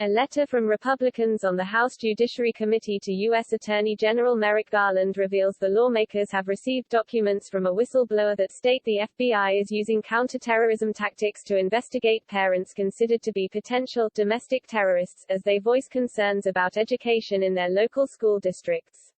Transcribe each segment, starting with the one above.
A letter from Republicans on the House Judiciary Committee to U.S. Attorney General Merrick Garland reveals the lawmakers have received documents from a whistleblower that state the FBI is using counterterrorism tactics to investigate parents considered to be potential domestic terrorists, as they voice concerns about education in their local school districts.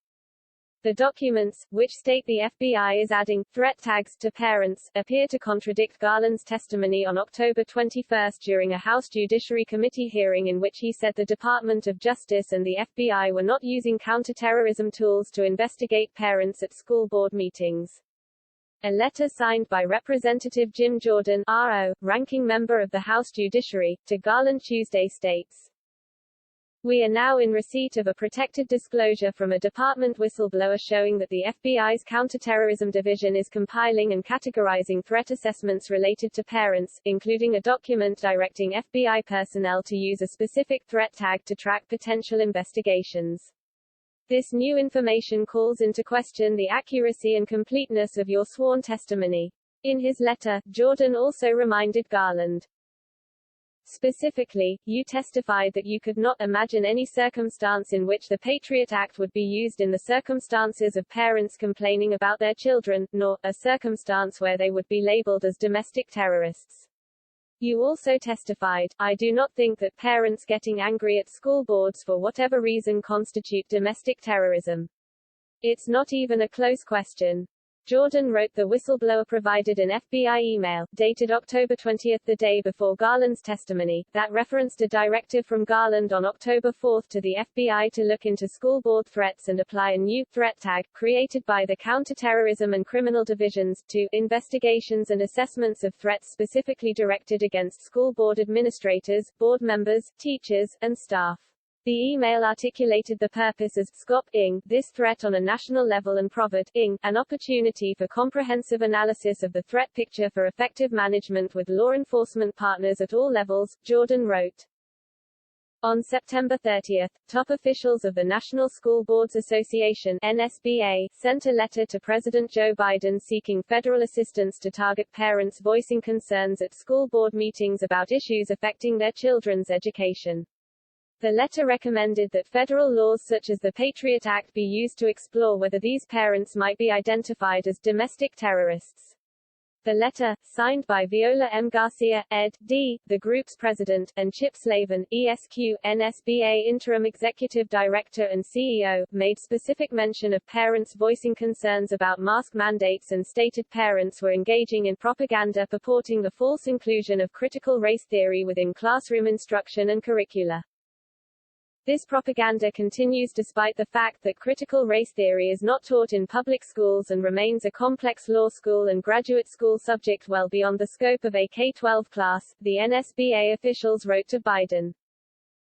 The documents, which state the FBI is adding threat tags to parents, appear to contradict Garland's testimony on October 21 during a House Judiciary Committee hearing in which he said the Department of Justice and the FBI were not using counterterrorism tools to investigate parents at school board meetings. A letter signed by Representative Jim Jordan, RO, ranking member of the House Judiciary, to Garland Tuesday states, "We are now in receipt of a protected disclosure from a department whistleblower showing that the FBI's Counterterrorism Division is compiling and categorizing threat assessments related to parents, including a document directing FBI personnel to use a specific threat tag to track potential investigations. This new information calls into question the accuracy and completeness of your sworn testimony." In his letter, Jordan also reminded Garland, "Specifically, you testified that you could not imagine any circumstance in which the Patriot Act would be used in the circumstances of parents complaining about their children, nor a circumstance where they would be labeled as domestic terrorists. You also testified, I do not think that parents getting angry at school boards for whatever reason constitute domestic terrorism. It's not even a close question." Jordan wrote the whistleblower provided an FBI email, dated October 20, the day before Garland's testimony, that referenced a directive from Garland on October 4 to the FBI to look into school board threats and apply a new threat tag, created by the Counterterrorism and Criminal Divisions, to investigations and assessments of threats specifically directed against school board administrators, board members, teachers, and staff. The email articulated the purpose as scop-ing this threat on a national level and provide-ing an opportunity for comprehensive analysis of the threat picture for effective management with law enforcement partners at all levels, Jordan wrote. On September 30, top officials of the National School Boards Association (NSBA) sent a letter to President Joe Biden seeking federal assistance to target parents voicing concerns at school board meetings about issues affecting their children's education. The letter recommended that federal laws such as the Patriot Act be used to explore whether these parents might be identified as domestic terrorists. The letter, signed by Viola M. Garcia, ed.D., the group's president, and Chip Slavin, ESQ, NSBA Interim Executive Director and CEO, made specific mention of parents voicing concerns about mask mandates and stated parents were engaging in propaganda purporting the false inclusion of critical race theory within classroom instruction and curricula. This propaganda continues despite the fact that critical race theory is not taught in public schools and remains a complex law school and graduate school subject well beyond the scope of a K-12 class, the NSBA officials wrote to Biden.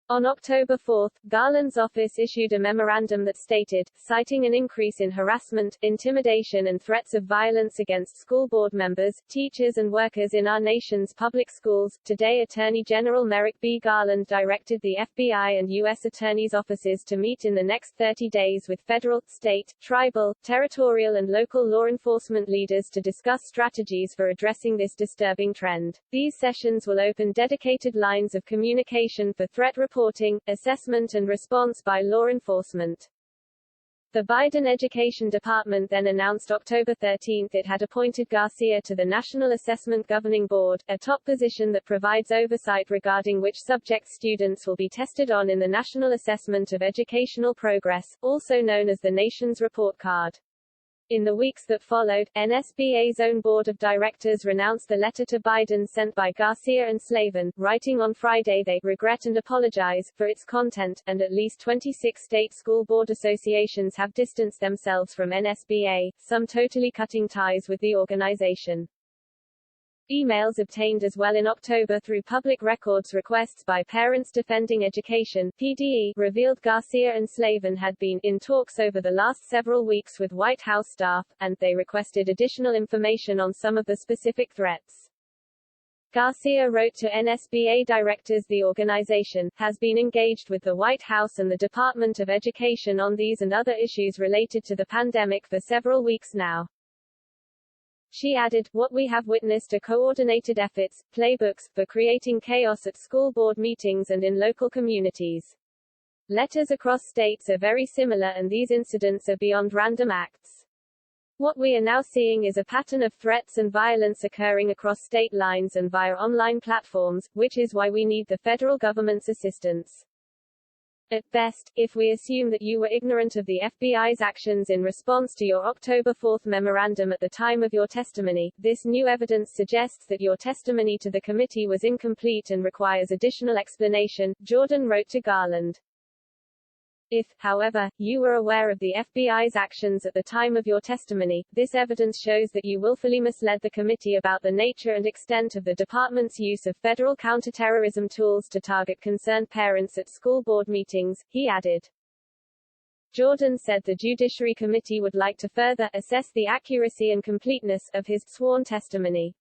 On October 4, Garland's office issued a memorandum that stated, citing an increase in harassment, intimidation and threats of violence against school board members, teachers and workers in our nation's public schools, today Attorney General Merrick B. Garland directed the FBI and U.S. Attorney's offices to meet in the next 30 days with federal, state, tribal, territorial and local law enforcement leaders to discuss strategies for addressing this disturbing trend. These sessions will open dedicated lines of communication for threat reporting, assessment and response by law enforcement. The Biden Education Department then announced October 13 it had appointed Garcia to the National Assessment Governing Board, a top position that provides oversight regarding which subjects students will be tested on in the National Assessment of Educational Progress, also known as the nation's report card. In the weeks that followed, NSBA's own board of directors renounced the letter to Biden sent by Garcia and Slavin, writing on Friday they regret and apologize for its content, and at least 26 state school board associations have distanced themselves from NSBA, some totally cutting ties with the organization. Emails obtained as well in October through public records requests by Parents Defending Education (PDE) revealed Garcia and Slavin had been in talks over the last several weeks with White House staff, and they requested additional information on some of the specific threats. Garcia wrote to NSBA directors the organization has been engaged with the White House and the Department of Education on these and other issues related to the pandemic for several weeks now. She added, "What we have witnessed are coordinated efforts, playbooks, for creating chaos at school board meetings and in local communities. Letters across states are very similar and these incidents are beyond random acts. What we are now seeing is a pattern of threats and violence occurring across state lines and via online platforms, which is why we need the federal government's assistance. At best, if we assume that you were ignorant of the FBI's actions in response to your October 4 memorandum at the time of your testimony, this new evidence suggests that your testimony to the committee was incomplete and requires additional explanation," Jordan wrote to Garland. If, however, you were aware of the FBI's actions at the time of your testimony, this evidence shows that you willfully misled the committee about the nature and extent of the department's use of federal counterterrorism tools to target concerned parents at school board meetings, he added. Jordan said the Judiciary Committee would like to further assess the accuracy and completeness of his sworn testimony.